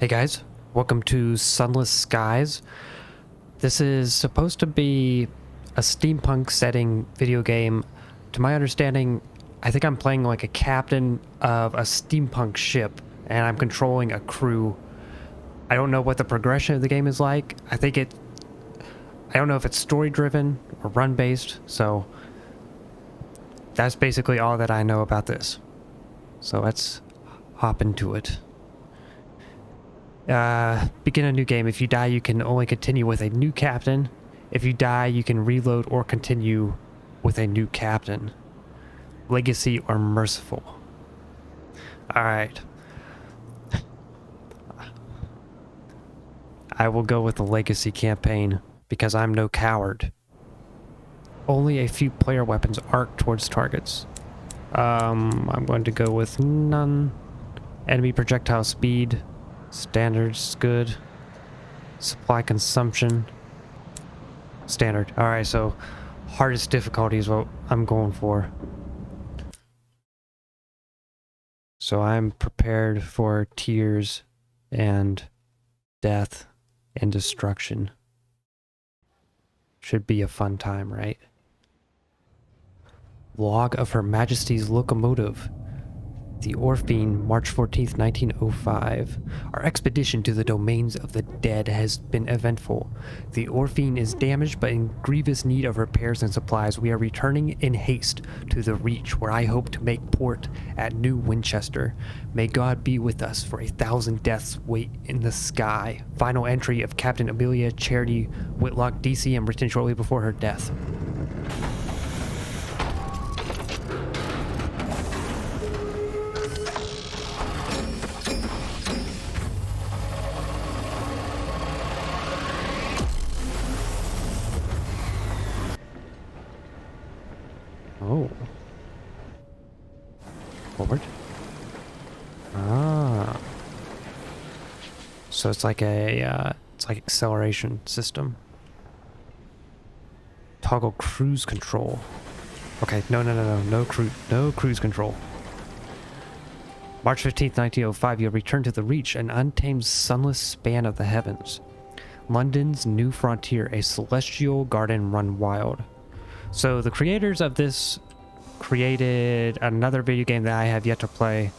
Hey guys, welcome to Sunless Skies. This is supposed to be a steampunk setting video game. To my understanding, I think I'm playing like a captain of a steampunk ship and I'm controlling a crew. I don't know what the progression of the game is like. I don't know if it's story driven or run based, so that's basically all that I know about this. So let's hop into it. Begin a new game. If you die, you can only continue with a new captain. If you die, you can reload or continue with a new captain. Legacy or merciful. Alright. I will go with the legacy campaign because I'm no coward. Only a few player weapons arc towards targets. I'm going to go with none. Enemy projectile speed. Standard's good. Supply consumption. Standard. Alright, so hardest difficulty is what I'm going for. So I'm prepared for tears and death and destruction. Should be a fun time, right? Log of Her Majesty's Locomotive. The Orphine, March 14th, 1905. Our expedition to the domains of the dead has been eventful. The Orphine is damaged but in grievous need of repairs and supplies. We are returning in haste to the Reach, where I hope to make port at New Winchester. May God be with us, for 1,000 deaths wait in the sky. Final entry of Captain Amelia Charity Whitlock, DC, and written shortly before her death. Oh. Forward. Ah. So it's like it's like acceleration system. Toggle cruise control. Okay, no cruise control. March 15th, 1905, you return to the Reach, an untamed sunless span of the heavens. London's new frontier, a celestial garden run wild. So the creators of this created another video game that I have yet to play.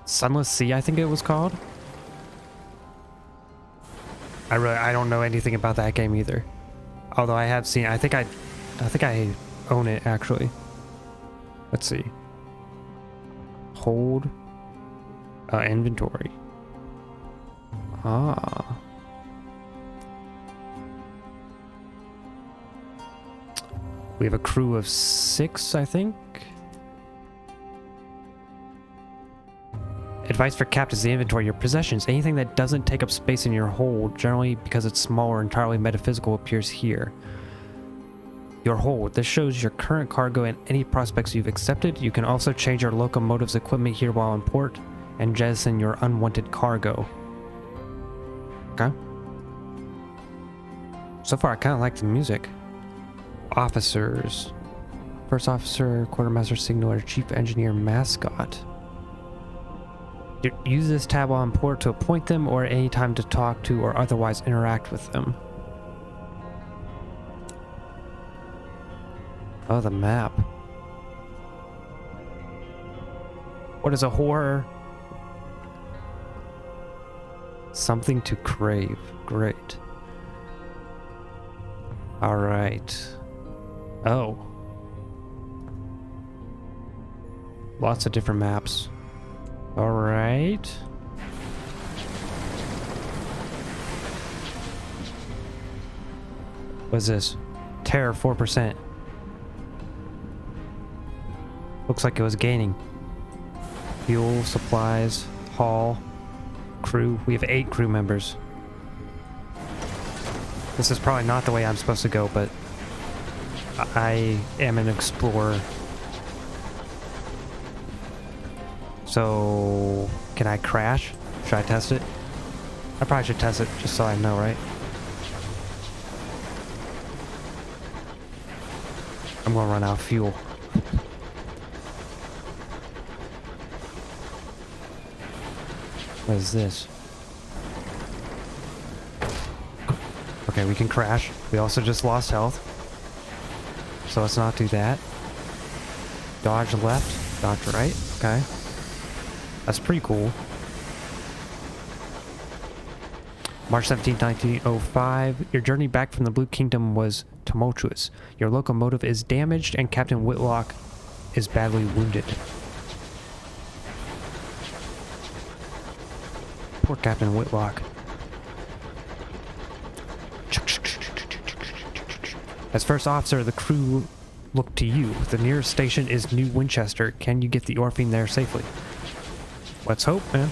Sunless Sea, I think it was called. I don't know anything about that game either. Although I have seen, I think I own it actually. Let's see. Hold inventory. Ah. We have a crew of 6, I think. Advice for captains: the inventory, your possessions, anything that doesn't take up space in your hold, generally because it's small or entirely metaphysical, appears here. Your hold. This shows your current cargo and any prospects you've accepted. You can also change your locomotive's equipment here while in port and jettison your unwanted cargo. Okay. So far, I kind of like the music. Officers. First officer, quartermaster, signaler, chief engineer, mascot. Use this tab while in port to appoint them or at any time to talk to or otherwise interact with them. Oh, the map. What is a horror? Something to crave. Great. All right. Oh. Lots of different maps. All right. What's this? Terror 4%. Looks like it was gaining. Fuel, supplies, haul, crew. We have 8 crew members. This is probably not the way I'm supposed to go, but I am an explorer. So, can I crash? Should I test it? I probably should test it just so I know, right? I'm gonna run out of fuel. What is this? Okay, we can crash. We also just lost health. So let's not do that. Dodge left, dodge right. Okay. That's pretty cool. March 17, 1905. Your journey back from the Blue Kingdom was tumultuous. Your locomotive is damaged and Captain Whitlock is badly wounded. Poor Captain Whitlock. As first officer, the crew look to you. The nearest station is New Winchester. Can you get the Orpheum there safely? Let's hope, man.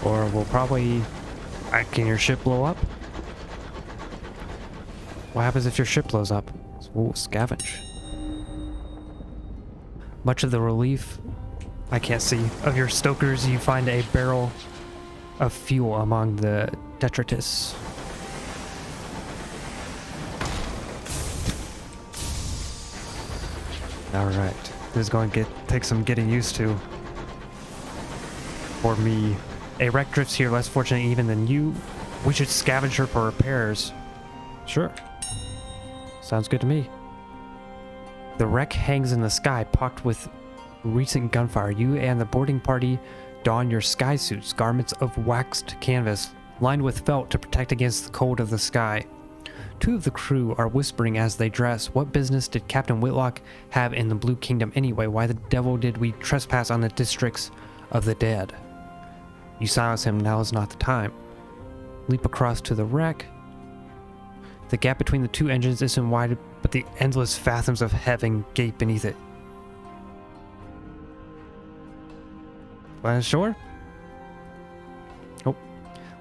Or we'll probably... Can your ship blow up? What happens if your ship blows up? Ooh, scavenge. Much of the relief, I can't see, of your stokers, you find a barrel of fuel among the detritus. Alright, this is going to take some getting used to. For me. A wreck drifts here, less fortunate even than you. We should scavenge her for repairs. Sure. Sounds good to me. The wreck hangs in the sky, pocked with recent gunfire. You and the boarding party don your sky suits, garments of waxed canvas, lined with felt to protect against the cold of the sky. Two of the crew are whispering as they dress. What business did Captain Whitlock have in the Blue Kingdom anyway? Why the devil did we trespass on the districts of the dead? You silence him, now is not the time. Leap across to the wreck. The gap between the two engines isn't wide, but the endless fathoms of heaven gape beneath it. Land ashore? Oh.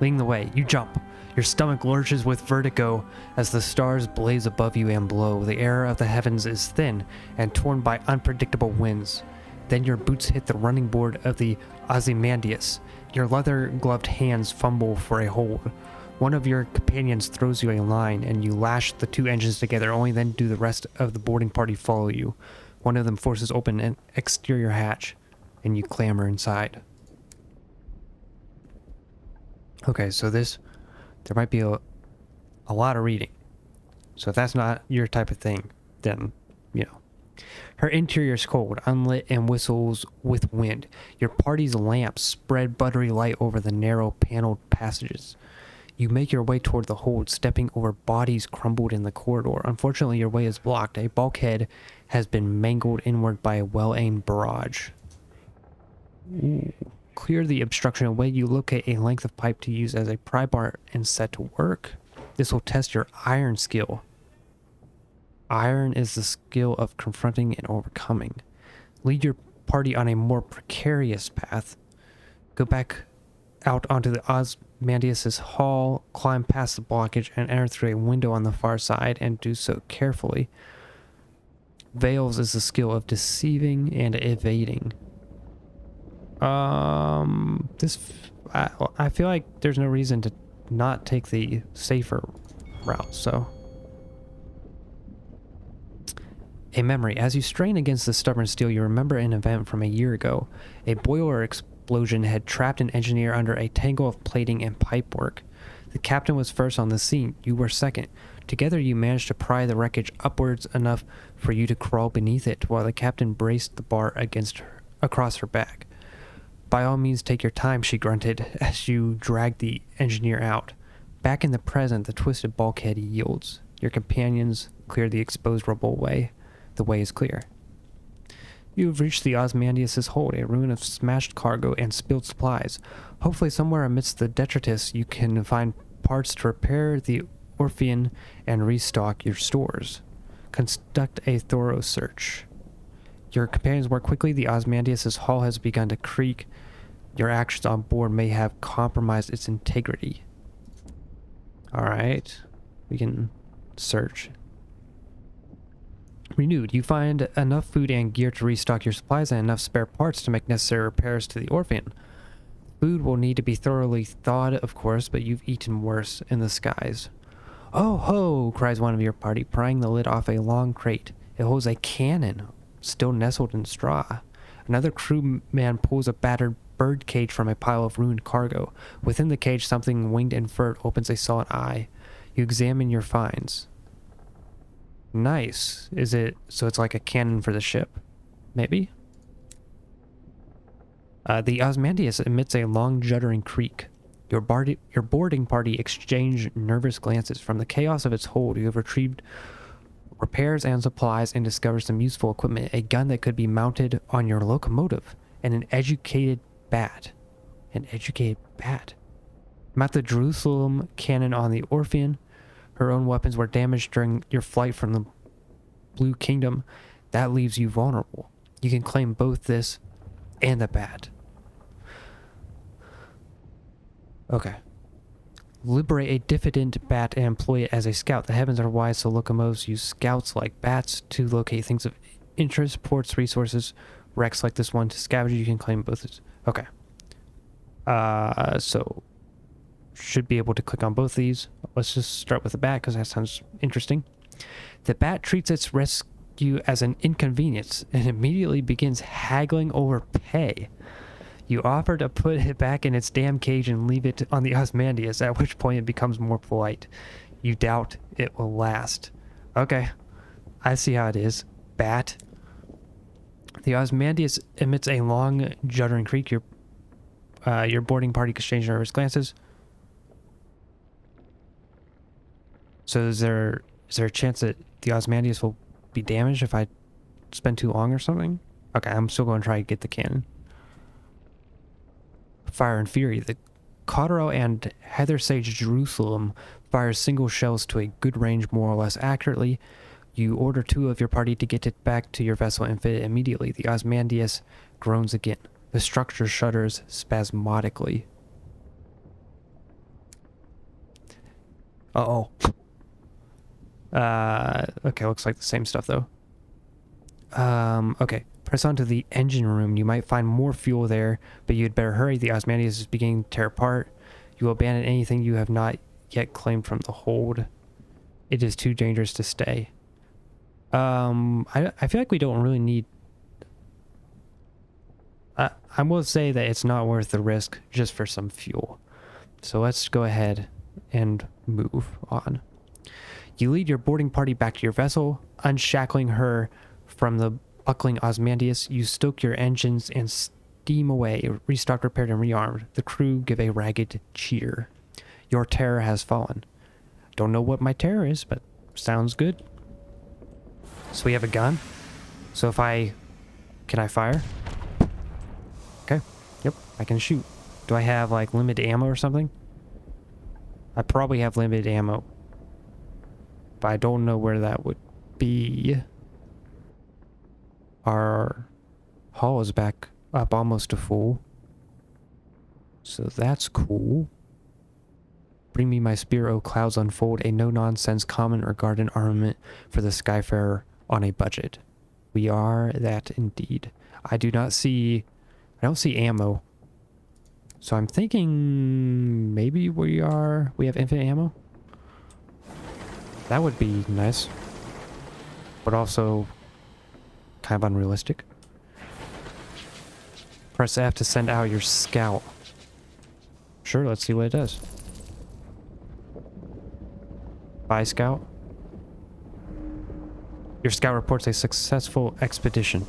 Leading the way, you jump. Your stomach lurches with vertigo as the stars blaze above you and below. The air of the heavens is thin and torn by unpredictable winds. Then your boots hit the running board of the Ozymandias. Your leather-gloved hands fumble for a hold. One of your companions throws you a line, and you lash the two engines together. Only then do the rest of the boarding party follow you. One of them forces open an exterior hatch, and you clamber inside. Okay, so there might be a lot of reading. So if that's not your type of thing, then, you know. Her interior is cold, unlit, and whistles with wind. Your party's lamps spread buttery light over the narrow, paneled passages. You make your way toward the hold, stepping over bodies crumbled in the corridor. Unfortunately, your way is blocked. A bulkhead has been mangled inward by a well-aimed barrage. Ooh. Clear the obstruction away. You locate a length of pipe to use as a pry bar and set to work. This will test your iron skill. Iron is the skill of confronting and overcoming. Lead your party on a more precarious path. Go back out onto the Ozymandias' hall, climb past the blockage, and enter through a window on the far side, and do so carefully. Veils is the skill of deceiving and evading. I feel like there's no reason to not take the safer route, so. A memory. As you strain against the stubborn steel, you remember an event from a year ago. A boiler explosion had trapped an engineer under a tangle of plating and pipework. The captain was first on the scene. You were second. Together you managed to pry the wreckage upwards enough for you to crawl beneath it, while the captain braced the bar across her back. By all means, take your time, she grunted, as you dragged the engineer out. Back in the present, the twisted bulkhead yields. Your companions clear the exposed rubble away. The way is clear. You have reached the Ozymandias' hold, a ruin of smashed cargo and spilled supplies. Hopefully somewhere amidst the detritus you can find parts to repair the Orpheum and restock your stores. Conduct a thorough search. Your companions work quickly. The Ozymandias' hull has begun to creak. Your actions on board may have compromised its integrity. Alright. We can search. Renewed. You find enough food and gear to restock your supplies and enough spare parts to make necessary repairs to the Orpheum. Food will need to be thoroughly thawed, of course, but you've eaten worse in the skies. Oh ho! Cries one of your party, prying the lid off a long crate. It holds a cannon, still nestled in straw. Another crewman pulls a battered bird cage from a pile of ruined cargo. Within the cage, something winged and furred opens a solid eye. You examine your finds. Nice. Is it... so it's like a cannon for the ship? Maybe? The Osmandius emits a long, juddering creak. Your boarding party exchange nervous glances. From the chaos of its hold, you have retrieved repairs and supplies and discovered some useful equipment. A gun that could be mounted on your locomotive. And an educated bat. An educated bat. Mount the Jerusalem cannon on the Orpheon. Her own weapons were damaged during your flight from the Blue Kingdom. That leaves you vulnerable. You can claim both this and the bat. Okay. Liberate a diffident bat and employ it as a scout. The heavens are wide, so locomotives use scouts like bats to locate things of interest, ports, resources, wrecks like this one. To scavenge, you can claim both. Okay. So should be able to click on both these. Let's just start with the bat because that sounds interesting. The bat treats its rescue as an inconvenience and immediately begins haggling over pay. You offer to put it back in its damn cage and leave it on the Osmandius, at which point it becomes more polite. You doubt it will last. Okay, I see how it is. Bat. The Osmandius emits a long, juddering creak. Your boarding party exchange nervous glances. So is there a chance that the Osmandius will be damaged if I spend too long or something? Okay, I'm still going to try to get the cannon. Fire and Fury. The Cotterell and Heather Sage Jerusalem fires single shells to a good range more or less accurately. You order 2 of your party to get it back to your vessel and fit it immediately. The Osmandius groans again. The structure shudders spasmodically. Uh-oh. Okay, looks like the same stuff though. Okay. Press onto the engine room. You might find more fuel there, but you'd better hurry. The Osmandius is beginning to tear apart. You will abandon anything you have not yet claimed from the hold. It is too dangerous to stay. I feel like we don't really need... I will say that it's not worth the risk just for some fuel. So let's go ahead and move on. You lead your boarding party back to your vessel, unshackling her from the buckling Osmandius. You stoke your engines and steam away, restocked, repaired, and rearmed. The crew give a ragged cheer. Your terror has fallen. Don't know what my terror is, but sounds good. So we have a gun. So if can I fire? Okay. Yep, I can shoot. Do I have like limited ammo or something? I probably have limited ammo, but I don't know where that would be. Our hull is back up almost to full. So that's cool. Bring me my spear, O clouds unfold, a no-nonsense common or garden armament for the Skyfarer on a budget. We are that indeed. I don't see ammo. So I'm thinking maybe we have infinite ammo? That would be nice. But also kind of unrealistic. Press F to send out your scout. Sure, let's see what it does. Bye, scout. Your scout reports a successful expedition.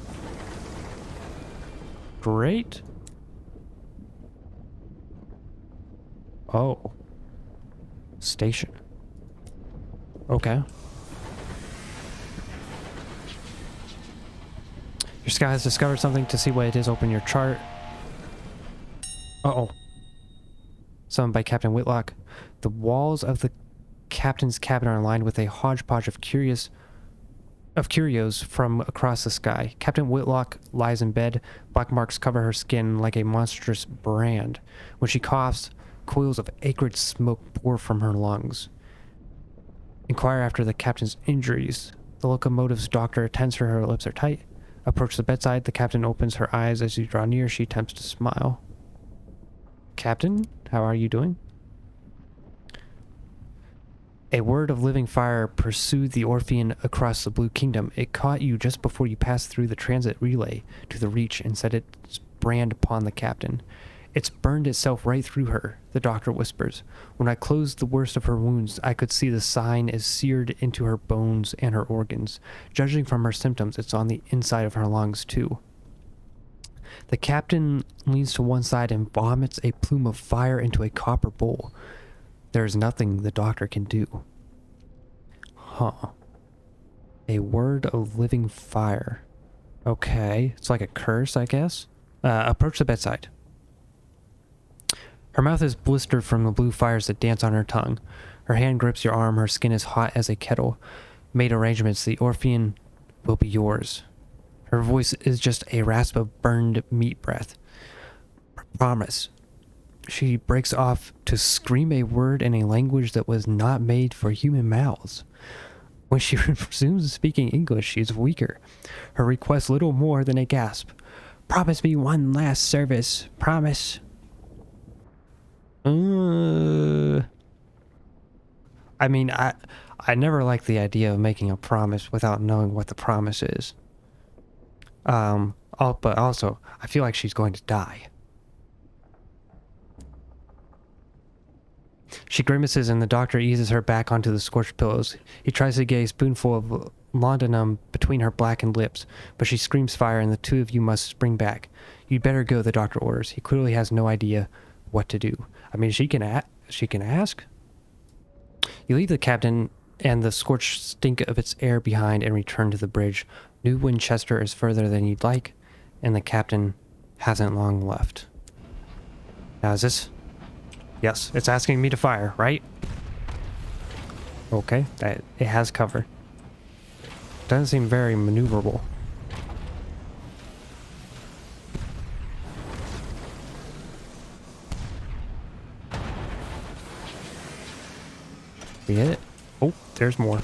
Great. Oh. Station. Okay. Your scout has discovered something. To see what it is, open your chart. Uh-oh. Summoned by Captain Whitlock. The walls of the captain's cabin are lined with a hodgepodge of curios from across the sky. Captain Whitlock lies in bed. Black marks cover her skin like a monstrous brand. When she coughs, coils of acrid smoke pour from her lungs. Inquire after the captain's injuries. The locomotive's doctor attends her. Her lips are tight. Approach the bedside. The captain opens her eyes as you draw near. She attempts to smile. Captain, how are you doing? A word of living fire pursued the Orphean across the Blue Kingdom. It caught you just before you passed through the transit relay to the Reach and set its brand upon the captain. It's burned itself right through her, the doctor whispers. When I closed the worst of her wounds, I could see the sign is seared into her bones and her organs. Judging from her symptoms, it's on the inside of her lungs, too. The captain leans to one side and vomits a plume of fire into a copper bowl. There's nothing the doctor can do. Huh. A word of living fire. Okay, it's like a curse, I guess. Approach the bedside. Her mouth is blistered from the blue fires that dance on her tongue. Her hand grips your arm, her skin is hot as a kettle. Made arrangements, the Orphean will be yours. Her voice is just a rasp of burned meat breath. Promise. She breaks off to scream a word in a language that was not made for human mouths. When she resumes speaking English, she is weaker. Her request little more than a gasp. Promise me one last service. Promise. I mean, I never liked the idea of making a promise without knowing what the promise is. But also, I feel like she's going to die. She grimaces and the doctor eases her back onto the scorched pillows. He tries to get a spoonful of laudanum between her blackened lips, but she screams fire and the two of you must spring back. You'd better go, the doctor orders. He clearly has no idea what to do. I mean, she can ask. You leave the captain and the scorched stink of its air behind and return to the bridge. New Winchester is further than you'd like, and the captain hasn't long left. Now is this... Yes, it's asking me to fire, right? Okay, it has cover. Doesn't seem very maneuverable. We hit it? Oh, there's more.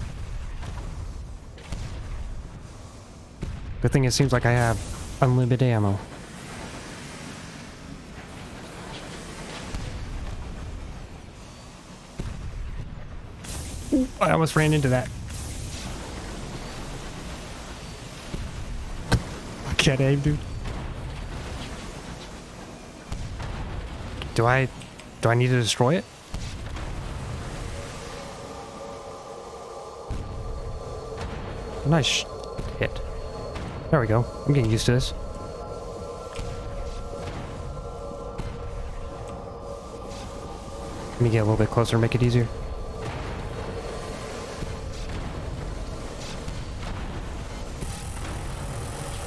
Good thing it seems like I have unlimited ammo. Ooh, I almost ran into that. I can't aim, dude. Do I need to destroy it? Nice hit. There we go. I'm getting used to this. Let me get a little bit closer, make it easier.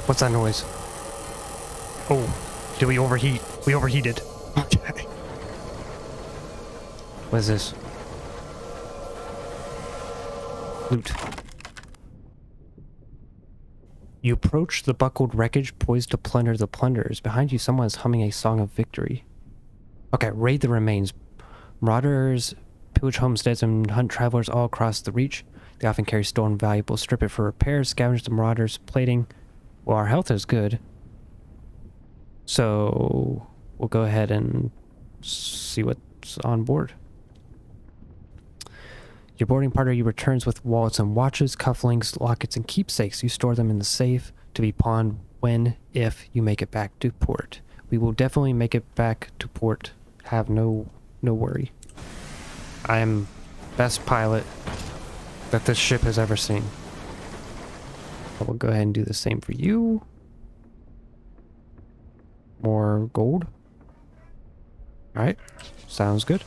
What's that noise? Oh, did we overheat? We overheated. Okay. What is this? Loot. You approach the buckled wreckage poised to plunder the plunderers. Behind you, someone is humming a song of victory. Okay, raid the remains. Marauders pillage homesteads and hunt travelers all across the Reach. They often carry stolen valuables, strip it for repairs, scavenge the marauders' plating. Well, our health is good. So we'll go ahead and see what's on board. Your boarding party returns with wallets and watches, cufflinks, lockets, and keepsakes. You store them in the safe to be pawned when, if you make it back to port. We will definitely make it back to port. Have no worry. I am best pilot that this ship has ever seen. I will go ahead and do the same for you. More gold. Alright, sounds good.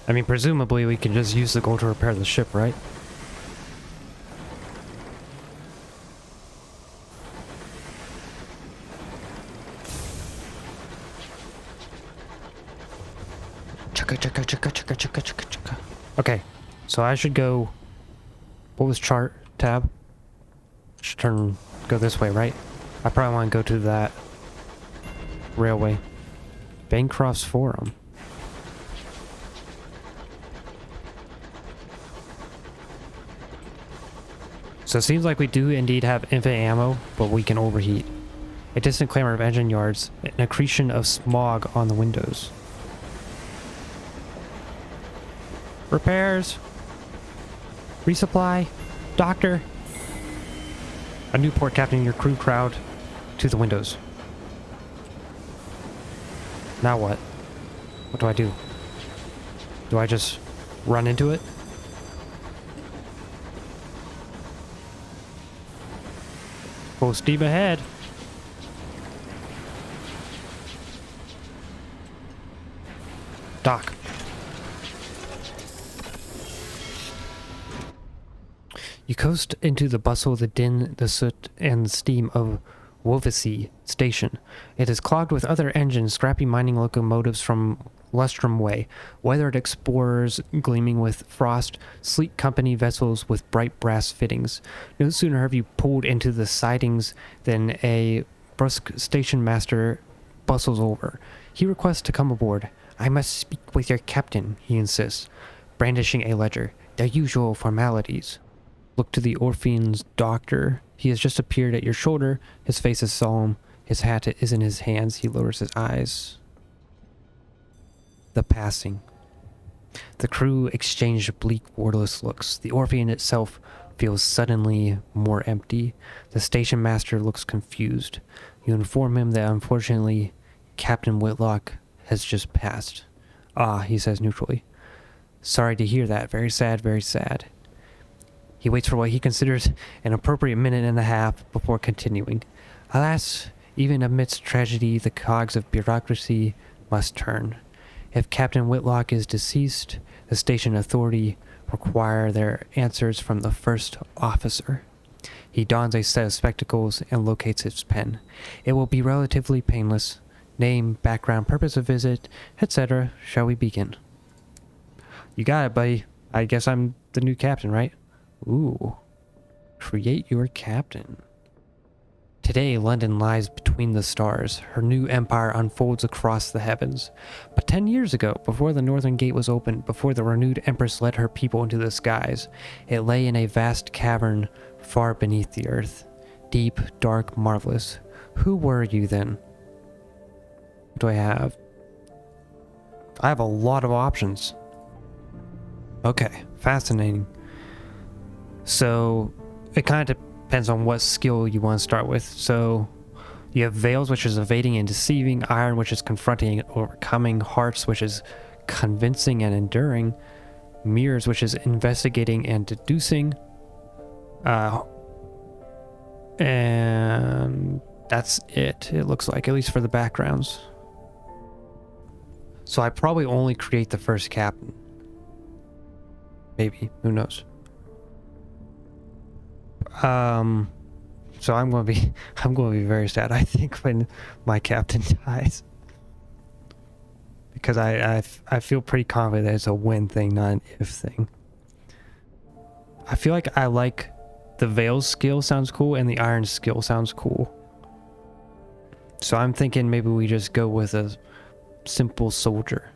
I mean, presumably we can just use the gold to repair the ship, right? Okay, so I should go... What was chart? Tab? Should go this way, right? I probably want to go to that railway. Bancroft's Forum. So it seems like we do indeed have infinite ammo, but we can overheat. A distant clamor of engine yards, an accretion of smog on the windows. Repairs. Resupply. Doctor. A new port captain, your crew crowd to the windows. Now what? What do I do? Do I just run into it? Full steam ahead. Dock. You coast into the bustle, the din, the soot, and the steam of Wovesi Station. It is clogged with other engines, scrappy mining locomotives from Lustrum Way, weathered explorers gleaming with frost, sleek company vessels with bright brass fittings. No sooner have you pulled into the sidings than a brusque station master bustles over. He requests to come aboard. I must speak with your captain, he insists, brandishing a ledger. The usual formalities. Look to the Orphean's doctor. He has just appeared at your shoulder. His face is solemn. His hat is in his hands. He lowers his eyes. The passing. The crew exchange bleak, wordless looks. The Orphean itself feels suddenly more empty. The station master looks confused. You inform him that unfortunately Captain Whitlock has just passed. Ah, he says neutrally. Sorry to hear that. Very sad, very sad. He waits for what he considers an appropriate minute and a half before continuing. Alas, even amidst tragedy, the cogs of bureaucracy must turn. If Captain Whitlock is deceased, the station authority require their answers from the first officer. He dons a set of spectacles and locates his pen. It will be relatively painless. Name, background, purpose of visit, etc. Shall we begin? You got it, buddy. I guess I'm the new captain, right? Ooh. Create your captain. Today, London lies between the stars. Her new empire unfolds across the heavens. But 10 years ago, before the Northern Gate was opened, before the renewed Empress led her people into the skies, it lay in a vast cavern far beneath the earth. Deep, dark, marvelous. Who were you then? What do I have? I have a lot of options. Okay, fascinating. So, it kind of depends on what skill you want to start with. So, you have Veils, which is evading and deceiving, Iron, which is confronting and overcoming, Hearts, which is convincing and enduring, Mirrors, which is investigating and deducing, and that's it looks like, at least for the backgrounds. So I probably only create the first captain. Maybe, who knows? So I'm going to be very sad, I think, when my captain dies, because I feel pretty confident that it's a when thing, not an if thing. I feel like I like the Veils skill sounds cool and the Iron skill sounds cool. So I'm thinking maybe we just go with a simple soldier.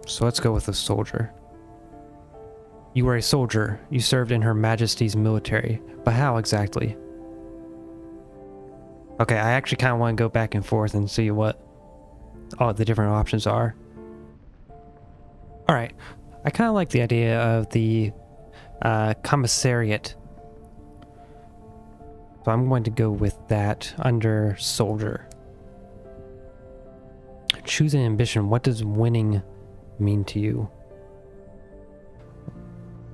So let's go with a soldier. You were a soldier. You served in Her Majesty's military. But how exactly? Okay, I actually kind of want to go back and forth and see what all the different options are. Alright, I kind of like the idea of the commissariat. So I'm going to go with that under soldier. Choose an ambition. What does winning mean to you?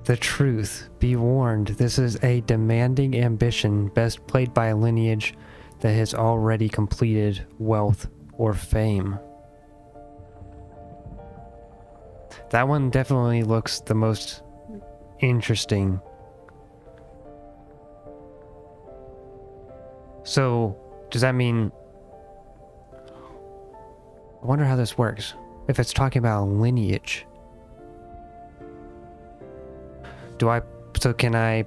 The truth. Be warned, this is a demanding ambition best played by a lineage that has already completed wealth or fame. That one definitely looks the most interesting. So, does that mean... I wonder how this works. If it's talking about lineage. So can I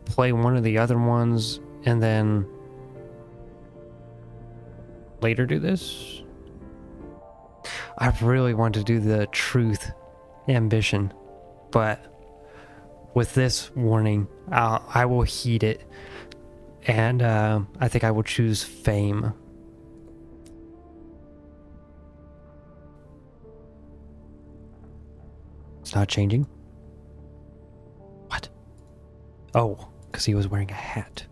play one of the other ones and then later do this? I really want to do the truth ambition, but with this warning, I will heed it, and I think I will choose fame. It's not changing. What? Oh, because he was wearing a hat.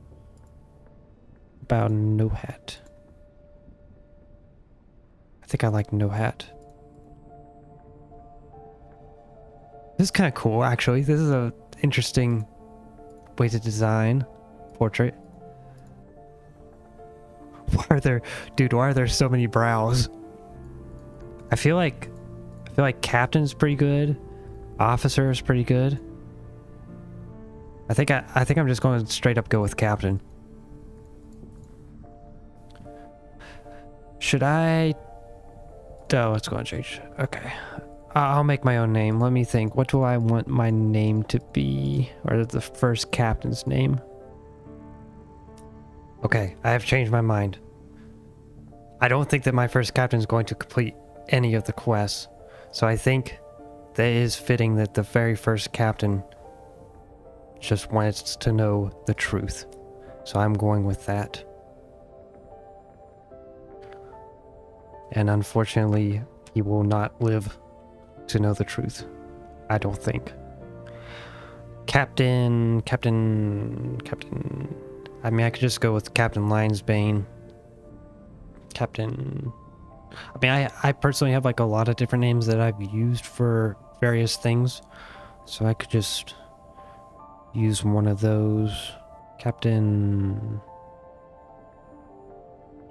About no hat. I think I like no hat. This is kind of cool, actually. This is a interesting way to design portrait. Why are there so many brows? I feel like captain's pretty good. Officer is pretty good. I think I'm just going to straight up go with captain. Should I? Oh, it's going to change. Okay. I'll make my own name. Let me think. What do I want my name to be? Or the first captain's name? Okay, I have changed my mind. I don't think that my first captain is going to complete any of the quests. So I think that it is fitting that the very first captain just wants to know the truth. So I'm going with that. And unfortunately, he will not live to know the truth. I don't think. Captain. I mean, I could just go with Captain Lionsbane. Captain. I mean, I personally have like a lot of different names that I've used for various things. So I could just use one of those. Captain.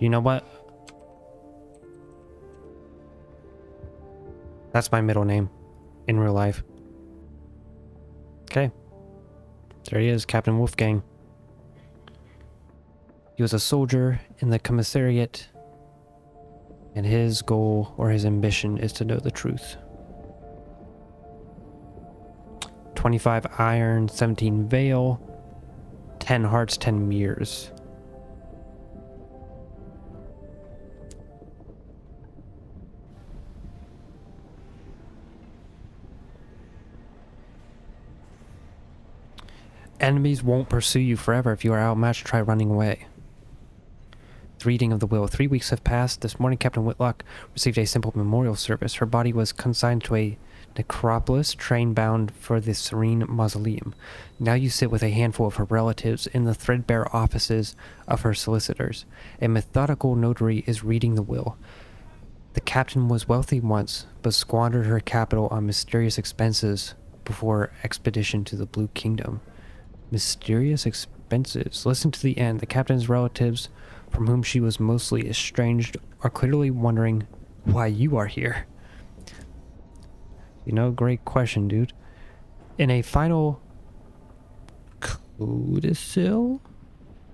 You know what? That's my middle name in real life. Okay. There he is, Captain Wolfgang. He was a soldier in the commissariat, and his goal or his ambition is to know the truth. 25 iron, 17 veil, 10 hearts, 10 mirrors. Enemies won't pursue you forever. If you are outmatched, try running away. The reading of the will. 3 weeks have passed. This morning, Captain Whitlock received a simple memorial service. Her body was consigned to a necropolis, train bound for the serene mausoleum. Now you sit with a handful of her relatives in the threadbare offices of her solicitors. A methodical notary is reading the will. The captain was wealthy once, but squandered her capital on mysterious expenses before expedition to the Blue Kingdom. Mysterious expenses. Listen to the end. The captain's relatives, from whom she was mostly estranged, are clearly wondering why you are here. You know, great question, dude. In a final codicil,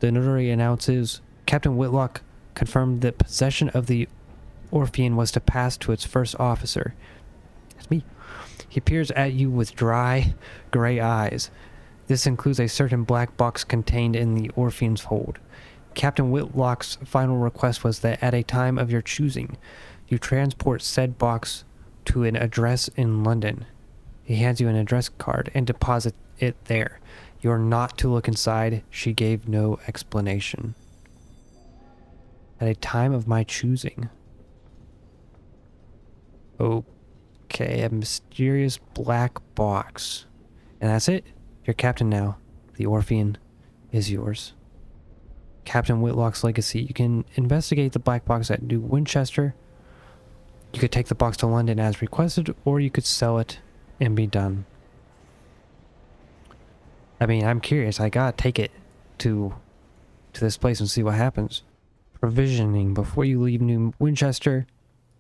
the notary announces Captain Whitlock confirmed that possession of the Orphean was to pass to its first officer. That's me. He peers at you with dry, gray eyes. This includes a certain black box contained in the Orphean's hold. Captain Whitlock's final request was that at a time of your choosing, you transport said box to an address in London. He hands you an address card and deposit it there. You are not to look inside. She gave no explanation. At a time of my choosing. Okay, a mysterious black box. And that's it. You're captain now. The Orphean is yours. Captain Whitlock's legacy. You can investigate the black box at New Winchester. You could take the box to London as requested, or you could sell it and be done. I mean, I'm curious. I gotta take it to this place and see what happens. Provisioning. Before you leave New Winchester,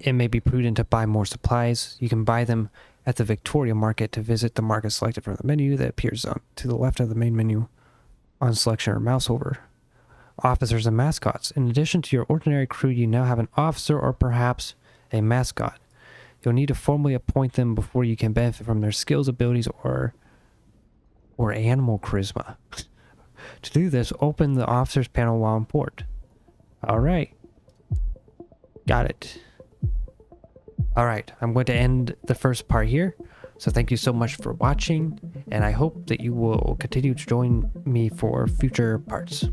it may be prudent to buy more supplies. You can buy them at the Victoria Market. To visit the market selected from the menu that appears on to the left of the main menu on selection or mouse over. Officers and mascots. In addition to your ordinary crew, you now have an officer or perhaps a mascot. You'll need to formally appoint them before you can benefit from their skills, abilities, or animal charisma. To do this, open the officers panel while on port. Alright. Got it. Alright, I'm going to end the first part here. So thank you so much for watching, and I hope that you will continue to join me for future parts.